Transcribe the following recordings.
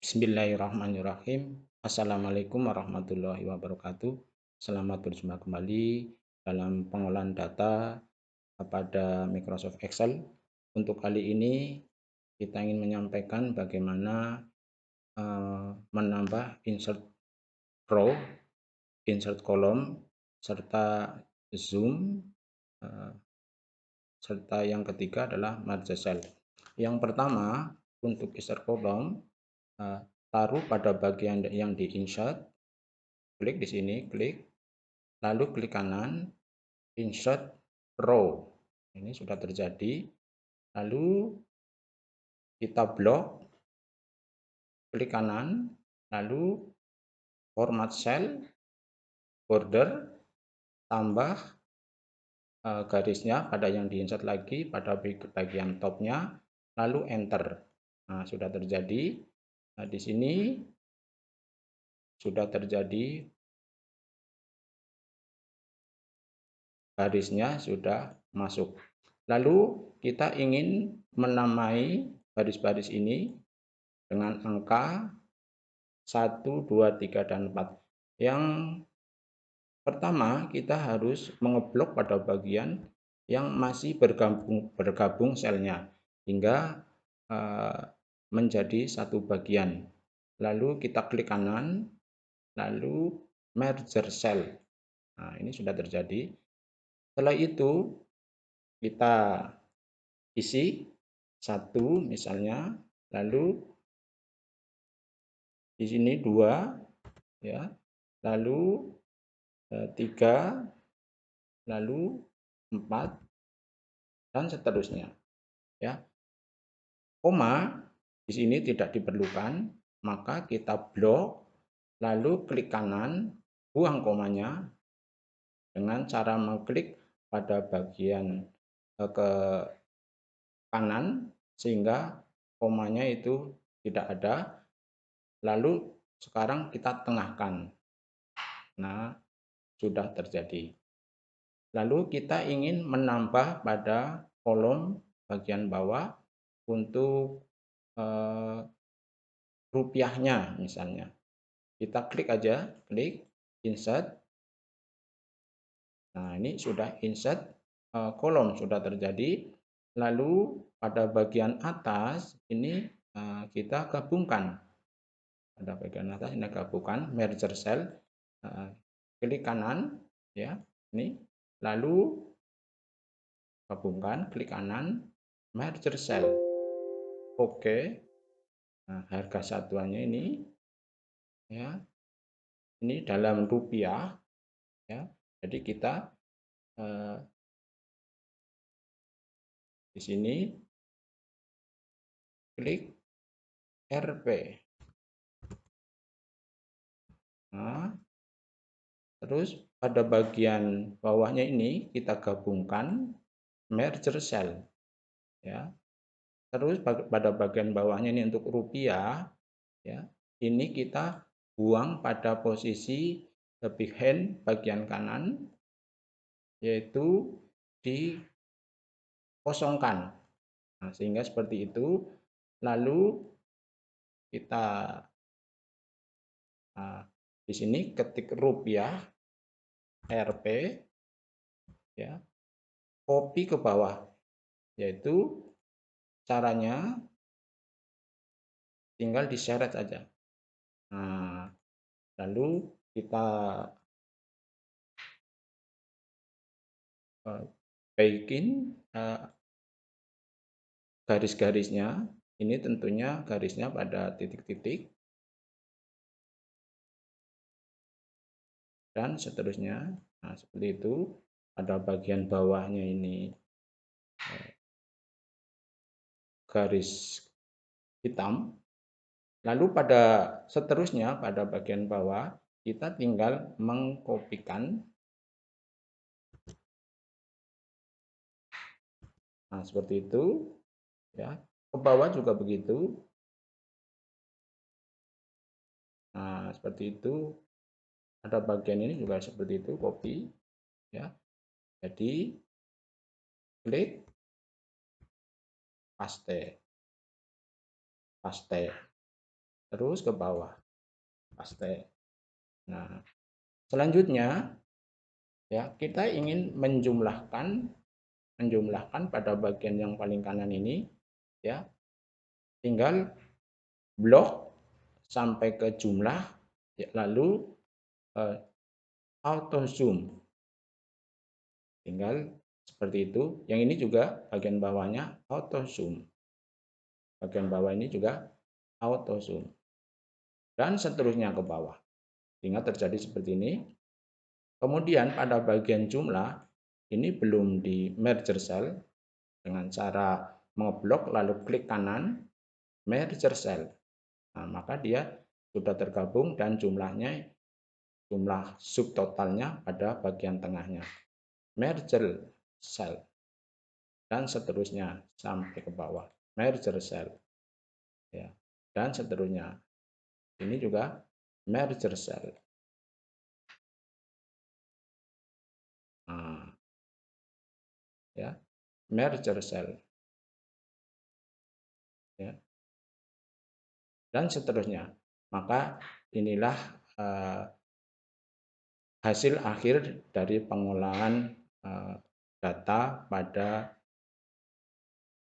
Bismillahirrahmanirrahim. Assalamualaikum warahmatullahi wabarakatuh. Selamat berjumpa kembali dalam pengolahan data pada Microsoft Excel. Untuk kali ini kita ingin menyampaikan bagaimana menambah insert row, insert column, serta zoom, serta yang ketiga adalah merge cell. Yang pertama, untuk insert column, taruh pada bagian yang di insert, klik di sini, klik, lalu klik kanan, insert row. Ini sudah terjadi. Lalu kita blok, klik kanan, lalu format cell, border, tambah garisnya pada yang di insert lagi pada bagian topnya, lalu enter. Nah, sudah terjadi. Nah, di sini sudah terjadi, garisnya sudah masuk. Lalu kita ingin menamai baris-baris ini dengan angka 1, 2, 3, dan 4. Yang pertama, kita harus mengeblok pada bagian yang masih bergabung selnya hingga menjadi satu bagian. Lalu kita klik kanan, lalu merger cell. Nah, ini sudah terjadi. Setelah itu kita isi 1 misalnya, lalu di sini 2 ya, lalu 3, lalu 4, dan seterusnya ya. Koma di sini tidak diperlukan, maka kita blok, lalu klik kanan, buang komanya dengan cara mengklik pada bagian ke kanan sehingga komanya itu tidak ada. Lalu sekarang kita tengahkan. Nah, sudah terjadi. Lalu kita ingin menambah pada kolom bagian bawah untuk rupiahnya misalnya. Kita klik aja, klik insert. Nah, ini sudah insert kolom sudah terjadi. Lalu pada bagian atas ini kita gabungkan. Pada bagian atas ini gabungkan merger cell. Klik kanan ya, ini. Lalu gabungkan, klik kanan, merger cell. Oke. Nah, harga satuannya ini ya. Ini dalam rupiah ya. Jadi kita di sini klik Rp. Nah, terus pada bagian bawahnya ini kita gabungkan merger cell ya. Terus pada bagian bawahnya ini untuk rupiah ya. Ini kita buang pada posisi big hand bagian kanan, yaitu dikosongkan. Nah, sehingga seperti itu. Lalu kita di sini ketik rupiah Rp ya, copy ke bawah, yaitu caranya tinggal diseret saja. Nah, lalu kita bikin garis-garisnya. Ini tentunya garisnya pada titik-titik dan seterusnya. Nah, seperti itu. Pada bagian bawahnya ini garis hitam. Lalu pada seterusnya pada bagian bawah kita tinggal mengkopikan. Nah, seperti itu ya. Ke bawah juga begitu. Nah, seperti itu. Ada bagian ini juga seperti itu, copy ya. Jadi klik paste. terus ke bawah, paste. Nah, selanjutnya ya kita ingin menjumlahkan pada bagian yang paling kanan ini ya, tinggal blok sampai ke jumlah ya, lalu auto zoom, tinggal seperti itu. Yang ini juga bagian bawahnya auto zoom, bagian bawah ini juga auto zoom, dan seterusnya ke bawah sehingga terjadi seperti ini. Kemudian pada bagian jumlah ini belum di merger cell, dengan cara mengeblok lalu klik kanan merger cell. Nah, maka dia sudah tergabung dan jumlah subtotalnya pada bagian tengahnya. Merger cell dan seterusnya sampai ke bawah. Merger cell ya. Dan seterusnya. Ini juga merger cell. Nah, ya, merger cell ya. Dan seterusnya. Maka inilah hasil akhir dari pengolahan data pada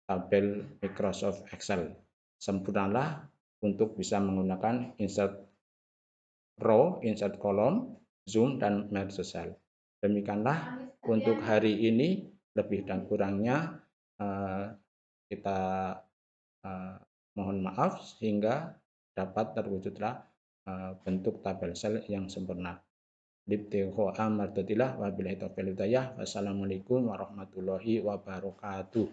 tabel Microsoft Excel. Sempurnalah untuk bisa menggunakan insert row, insert column, zoom, dan merge cell. Demikianlah untuk hari ini, lebih dan kurangnya kita mohon maaf sehingga dapat terwujudlah bentuk tabel sel yang sempurna. Wassalamualaikum warahmatullahi wabarakatuh.